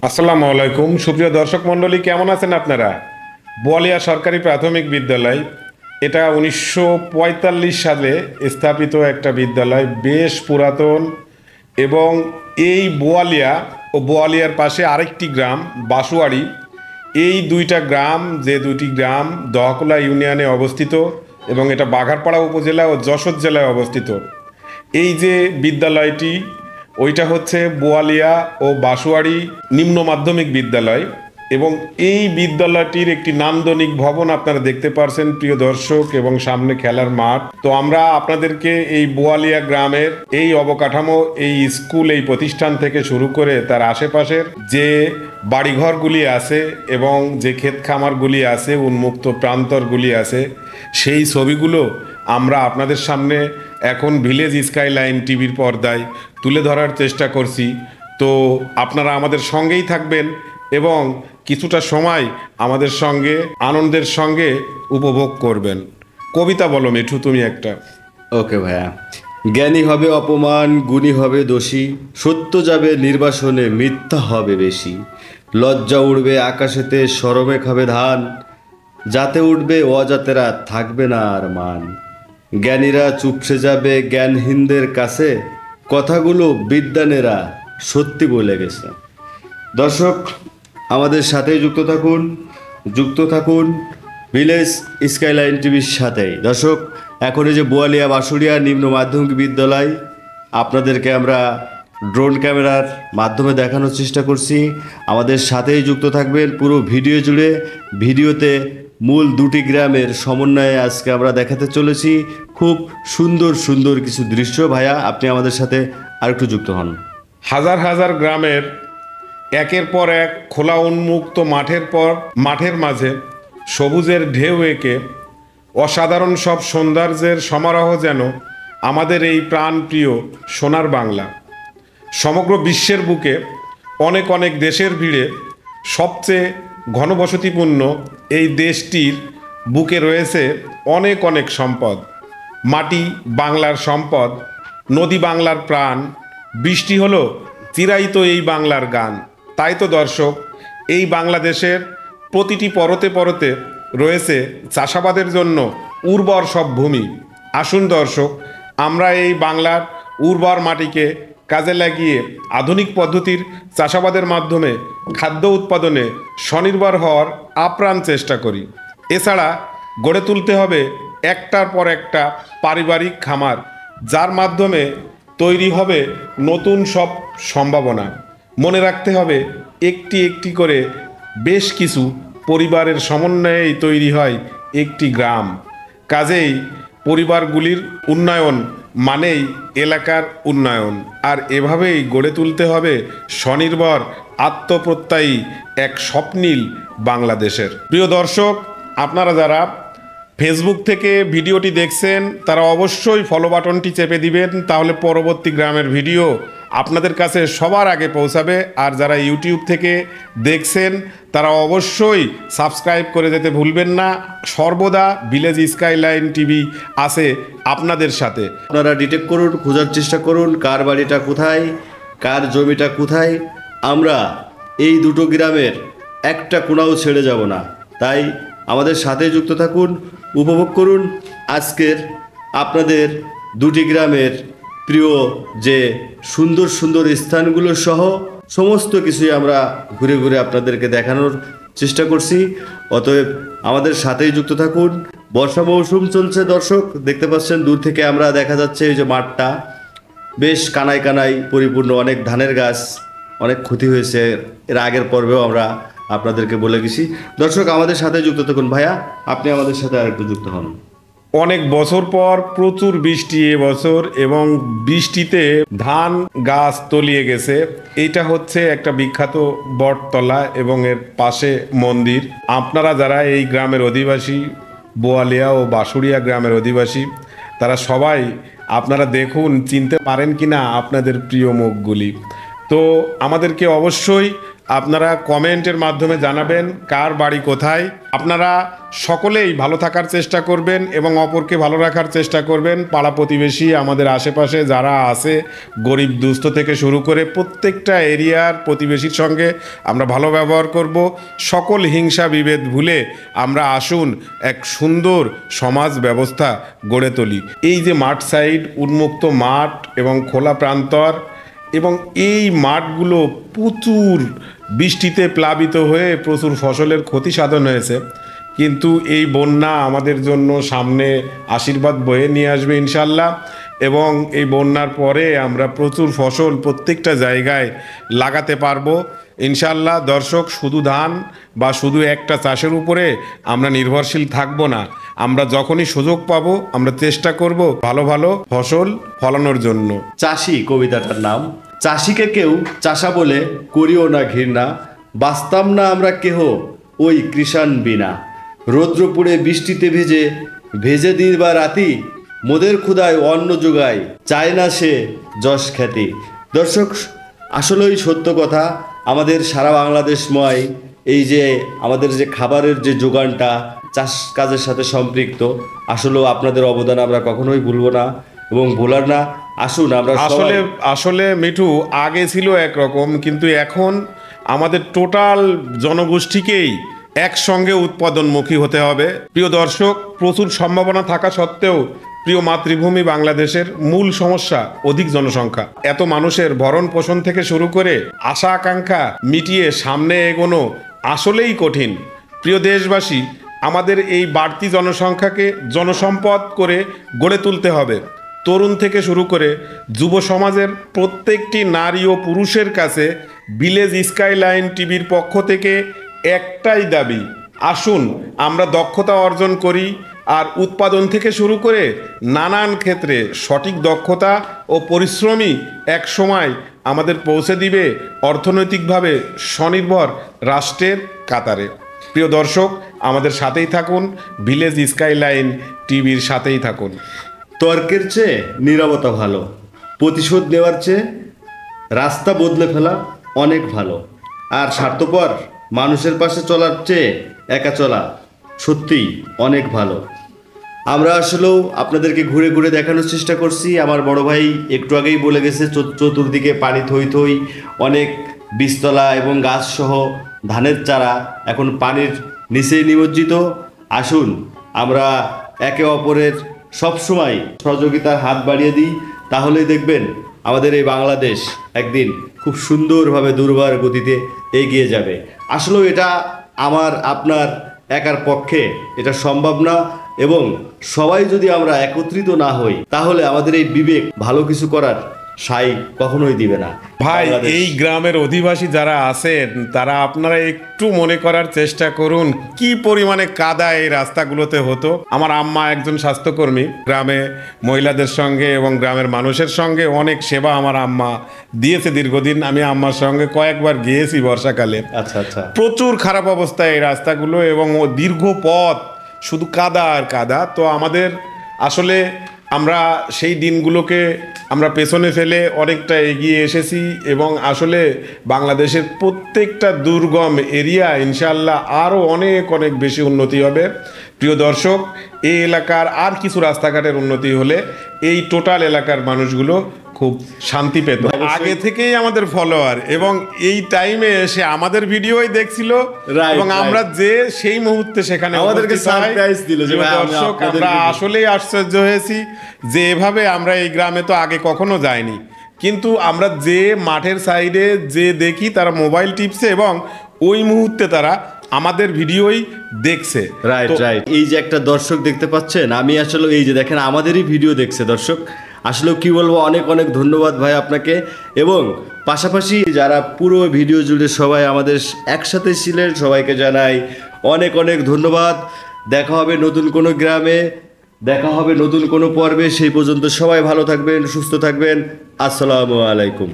আসসালামু আলাইকুম সুপ্রিয় দর্শক মণ্ডলী, কেমন আছেন আপনারা? বোয়ালিয়া সরকারি প্রাথমিক বিদ্যালয়, এটা 1945 সালে স্থাপিত একটা বিদ্যালয়, বেশ পুরাতন। এবং এই বোয়ালিয়া ও বোয়ালিয়ার পাশে আরেকটি গ্রাম বাসুয়াড়ি, এই দুইটি গ্রাম দহকুলা ইউনিয়নে অবস্থিত এবং এটা বাঘারপাড়া উপজেলা ও যশোর জেলায় অবস্থিত। এই যে বিদ্যালয়টি, ওইটা হচ্ছে বোয়ালিয়া ও বাসুয়াড়ি নিম্ন মাধ্যমিক বিদ্যালয়। এবং এই বিদ্যালয়টির একটি নান্দনিক ভবন আপনারা দেখতে পারছেন প্রিয় দর্শক, এবং সামনে খেলার মাঠ। তো আমরা আপনাদেরকে এই বোয়ালিয়া গ্রামের এই অবকাঠামো, এই স্কুল, এই প্রতিষ্ঠান থেকে শুরু করে তার আশেপাশের যে বাড়িঘরগুলি আছে এবং যে ক্ষেত খামারগুলি আছে, উন্মুক্ত প্রান্তরগুলি আছে, সেই ছবিগুলো আমরা আপনাদের সামনে এখন ভিলেজ স্কাইলাইন টিভির পর্দায় তুলে ধরার চেষ্টা করছি। তো আপনারা আমাদের সঙ্গেই থাকবেন এবং কিছুটা সময় আমাদের সঙ্গে আনন্দের সঙ্গে উপভোগ করবেন। কবিতা বলো মিঠু, তুমি একটা। ওকে ভাইয়া। জ্ঞানী হবে অপমান, গুণী হবে দোষী, সত্য যাবে নির্বাসনে, মিথ্যা হবে বেশি। লজ্জা উঠবে আকাশেতে, শরমে খাবে ধান, যাতে উঠবে অজাতেরা, থাকবে না আর মান। জ্ঞানীরা চুপসে যাবে জ্ঞানহীনদের কাছে, কথাগুলো বিদ্বানেরা সত্যি বলে গেছে। দর্শক, আমাদের সাথেই যুক্ত থাকুন ভিলেজ স্কাইলাইন টিভির সাথেই। দর্শক, এখন এই যে বোয়ালিয়া বাসুড়িয়া নিম্ন মাধ্যমিক বিদ্যালয় আপনাদেরকে আমরা ড্রোন ক্যামেরার মাধ্যমে দেখানোর চেষ্টা করছি। আমাদের সাথেই যুক্ত থাকবেন পুরো ভিডিও জুড়ে। ভিডিওতে মূল দুটি গ্রামের সমন্বয়ে আজকে আমরা দেখাতে চলেছি খুব সুন্দর সুন্দর কিছু দৃশ্য। ভাইয়া, আপনি আমাদের সাথে আরেকটু যুক্ত হন। হাজার হাজার গ্রামের একের পর এক খোলা উন্মুক্ত মাঠের মাঝে সবুজের ঢেউ এঁকে অসাধারণ সব সৌন্দর্যের সমারোহ যেন আমাদের এই প্রাণপ্রিয় সোনার বাংলা। সমগ্র বিশ্বের বুকে অনেক অনেক দেশের ভিড়ে সবচেয়ে ঘনবসতিপূর্ণ এই দেশটির বুকে রয়েছে অনেক অনেক সম্পদ। মাটি বাংলার সম্পদ, নদী বাংলার প্রাণ, বৃষ্টি হলো চিরায়ত এই বাংলার গান। তাই তো দর্শক, এই বাংলাদেশের প্রতিটি পরতে পরতে রয়েছে চাষাবাদের জন্য উর্বর সব ভূমি। আসুন দর্শক, আমরা এই বাংলার উর্বর মাটিকে কাজে লাগিয়ে আধুনিক পদ্ধতির চাষাবাদের মাধ্যমে খাদ্য উৎপাদনে স্বনির্ভর হওয়ার আপ্রাণ চেষ্টা করি। এছাড়া গড়ে তুলতে হবে একটার পর একটা পারিবারিক খামার, যার মাধ্যমে তৈরি হবে নতুন সব সম্ভাবনা। মনে রাখতে হবে, একটি একটি করে বেশ কিছু পরিবারের সমন্বয়েই তৈরি হয় একটি গ্রাম। কাজেই পরিবারগুলির উন্নয়ন মানেই এলাকার উন্নয়ন, আর এভাবেই গড়ে তুলতে হবে স্বনির্ভর আত্মপ্রত্যয়ী এক স্বপ্নীল বাংলাদেশের। প্রিয় দর্শক, আপনারা যারা ফেসবুক থেকে ভিডিওটি দেখছেন তারা অবশ্যই ফলো বাটনটি চেপে দিবেন, তাহলে পরবর্তী গ্রামের ভিডিও আপনাদের কাছে সবার আগে পৌঁছাবে। আর যারা ইউটিউব থেকে দেখছেন তারা অবশ্যই সাবস্ক্রাইব করে যেতে ভুলবেন না। সর্বদা ভিলেজ স্কাইলাইন টিভি আছে আপনাদের সাথে। আপনারা ডিটেক্ট করুন, খোঁজার চেষ্টা করুন কার বাড়িটা কোথায়, কার জমিটা কোথায়। আমরা এই দুটো গ্রামের একটা কোণাও ছেড়ে যাব না। তাই আমাদের সাথে যুক্ত থাকুন, উপভোগ করুন আজকের আপনাদের দুটি গ্রামের প্রিয় যে সুন্দর সুন্দর স্থানগুলো সহ সমস্ত কিছুই আমরা ঘুরে ঘুরে আপনাদেরকে দেখানোর চেষ্টা করছি। অতএব আমাদের সাথেই যুক্ত থাকুন। বর্ষা মৌসুম চলছে দর্শক, দেখতে পাচ্ছেন দূর থেকে আমরা দেখা যাচ্ছে এই যে মাঠটা বেশ কানায় কানায় পরিপূর্ণ, অনেক ধানের গাছ, অনেক ক্ষতি হয়েছে। এর আগের পর্বেও আমরা আপনাদেরকে বলে গেছি। দর্শক, আমাদের সাথে যুক্ত থাকুন। ভাইয়া, আপনি আমাদের সাথে আরেকটু যুক্ত হন। অনেক বছর পর প্রচুর বৃষ্টি এবছর, এবং বৃষ্টিতে ধান গাছ তলিয়ে গেছে। এইটা হচ্ছে একটা বিখ্যাত বটতলা এবং এর পাশে মন্দির। আপনারা যারা এই গ্রামের অধিবাসী, বোয়ালিয়া ও বাসুড়িয়া গ্রামের অধিবাসী, তারা সবাই আপনারা দেখুন, চিনতে পারেন কি না আপনাদের প্রিয় মুখগুলি। তো আমাদেরকে অবশ্যই আপনারা কমেন্টের মাধ্যমে জানাবেন কার বাড়ি কোথায়। আপনারা সকলেই ভালো থাকার চেষ্টা করবেন এবং অপরকে ভালো রাখার চেষ্টা করবেন। পাড়া প্রতিবেশী, আমাদের আশেপাশে যারা আছে, গরিব দুস্থ থেকে শুরু করে প্রত্যেকটা এরিয়ার প্রতিবেশীর সঙ্গে আমরা ভালো ব্যবহার করব। সকল হিংসা বিভেদ ভুলে আমরা আসুন এক সুন্দর সমাজ ব্যবস্থা গড়ে তুলি। এই যে মাঠ সাইড, উন্মুক্ত মাঠ এবং খোলা প্রান্তর, এবং এই মাঠগুলো প্রচুর বৃষ্টিতে প্লাবিত হয়ে প্রচুর ফসলের ক্ষতি সাধন হয়েছে, কিন্তু এই বন্যা আমাদের জন্য সামনে আশীর্বাদ বয়ে নিয়ে আসবে ইনশাল্লাহ। এবং এই বন্যার পরে আমরা প্রচুর ফসল প্রত্যেকটা জায়গায় লাগাতে পারবো ইনশাল্লাহ। দর্শক, শুধু ধান বা শুধু একটা চাষের উপরে আমরা নির্ভরশীল থাকব না। আমরা যখনই সুযোগ পাবো আমরা চেষ্টা করব ভালো ভালো ফসল ফলানোর জন্য। চাষি কবিতাটার নাম। চাষিকে কেউ চাষা বলে করিও না ঘৃণা, বাঁচতাম না আমরা কেহ ওই কৃষাণ বিনা। রৌদ্র পুড়ে বৃষ্টিতে ভেজে ভেজে দিন বা রাতি, মোদের ক্ষুদায় অন্ন যোগায় চায় না সে যশ খ্যাতি। দর্শক, আসলেই সত্য কথা। আমাদের সারা বাংলাদেশময় এই যে আমাদের যে খাবারের যে যোগানটা চাষ কাজের সাথে সম্পৃক্ত, আসলেও আপনাদের অবদান আমরা কখনোই ভুলবো না এবং ভোলার না। আসুন আমরা আসলে মিঠু, আগে ছিল একরকম, কিন্তু এখন আমাদের টোটাল জনগোষ্ঠীকেই একসঙ্গে উৎপাদনমুখী হতে হবে। প্রিয় দর্শক, প্রচুর সম্ভাবনা থাকা সত্ত্বেও প্রিয় মাতৃভূমি বাংলাদেশের মূল সমস্যা অধিক জনসংখ্যা। এত মানুষের ভরণ পোষণ থেকে শুরু করে আশা আকাঙ্ক্ষা মিটিয়ে সামনে এগোনো আসলেই কঠিন। প্রিয় দেশবাসী, আমাদের এই বাড়তি জনসংখ্যাকে জনসম্পদ করে গড়ে তুলতে হবে। তরুণ থেকে শুরু করে যুব সমাজের প্রত্যেকটি নারী ও পুরুষের কাছে ভিলেজ স্কাইলাইন টিভির পক্ষ থেকে একটাই দাবি, আসুন আমরা দক্ষতা অর্জন করি আর উৎপাদন থেকে শুরু করে নানান ক্ষেত্রে সঠিক দক্ষতা ও পরিশ্রমী এক সময় আমাদের পৌঁছে দিবে অর্থনৈতিকভাবে স্বনির্ভর রাষ্ট্রের কাতারে। প্রিয় দর্শক, আমাদের সাথেই থাকুন, ভিলেজ স্কাইলাইন টিভির সাথেই থাকুন। তর্কের চেয়ে নীরবতা ভালো, প্রতিশোধ নেওয়ার চেয়ে রাস্তা বদলে ফেলা অনেক ভালো, আর স্বার্থপর মানুষের পাশে চলার চেয়ে একা চলা সত্যিই অনেক ভালো। আমরা আসলেও আপনাদেরকে ঘুরে ঘুরে দেখানোর চেষ্টা করছি। আমার বড় ভাই একটু আগেই বলে গেছে, চতুর্দিকে পানি থই থই, অনেক বীজতলা এবং গাছসহ ধানের চারা এখন পানির নিচেই নিমজ্জিত। আসুন আমরা একে অপরের সবসময় সহযোগিতার হাত বাড়িয়ে দিই, তাহলেই দেখবেন আমাদের এই বাংলাদেশ একদিন খুব সুন্দরভাবে দুর্বার গতিতে এগিয়ে যাবে। আসলেও এটা আমার আপনার একার পক্ষে এটা সম্ভব না, এবং সবাই যদি আমরা একত্রিত না হই তাহলে আমাদের এই বিবেক ভালো কিছু করার সাই কখনোই দিবে না। ভাই, এই গ্রামের অধিবাসী যারা আছেন তারা আপনারা একটু মনে করার চেষ্টা করুন কি পরিমাণে কাদা এই রাস্তাগুলোতে হতো। আমার আম্মা একজন স্বাস্থ্যকর্মী, গ্রামে মহিলাদের সঙ্গে এবং গ্রামের মানুষের সঙ্গে অনেক সেবা আমার আম্মা দিয়েছে দীর্ঘদিন। আমি আম্মার সঙ্গে কয়েকবার গিয়েছি বর্ষাকালে। আচ্ছা আচ্ছা, প্রচুর খারাপ অবস্থা এই রাস্তাগুলো এবং দীর্ঘ পথ শুধু কাদা আর কাদা। তো আমাদের আসলে আমরা সেই দিনগুলোকে আমরা পেছনে ফেলে অনেকটা এগিয়ে এসেছি, এবং আসলে বাংলাদেশের প্রত্যেকটা দুর্গম এরিয়া ইনশাআল্লাহ আরও অনেক অনেক বেশি উন্নতি হবে। প্রিয় দর্শক, এই এলাকার আর কিছু রাস্তাঘাটের উন্নতি হলে এই টোটাল এলাকার মানুষগুলো খুব শান্তি পেত। আগে থেকেই আমাদের ফলোয়ার এবং এই টাইমে এসে আমাদের ভিডিওই দেখছিল, এবং আমরা যে সেই মুহূর্তে সেখানে আমাদেরকে সারপ্রাইজ দিল। যে দর্শক, আমরা আসলেই আশ্চর্য হয়েছি যে এভাবে আমরা এই গ্রামে তো আগে কখনো যাইনি, কিন্তু আমরা যে মাঠের সাইডে যে দেখি তারা মোবাইল টিপছে এবং ওই মুহূর্তে তারা আমাদের ভিডিওই দেখছে। Right right. এই যে একটা দর্শক দেখতে পাচ্ছেন, আমি আসলে এই যে দেখেন আমাদেরই ভিডিও দেখছে দর্শক। আসলে কি বলবো, অনেক অনেক ধন্যবাদ ভাই আপনাকে, এবং পাশাপাশি যারা পুরো ভিডিও জুড়ে সবাই আমাদের একসাথে ছিলেন সবাইকে জানাই অনেক অনেক ধন্যবাদ। দেখা হবে নতুন কোনো গ্রামে, দেখা হবে নতুন কোনো পর্বে। সেই পর্যন্ত সবাই ভালো থাকবেন, সুস্থ থাকবেন। আসসালামু আলাইকুম।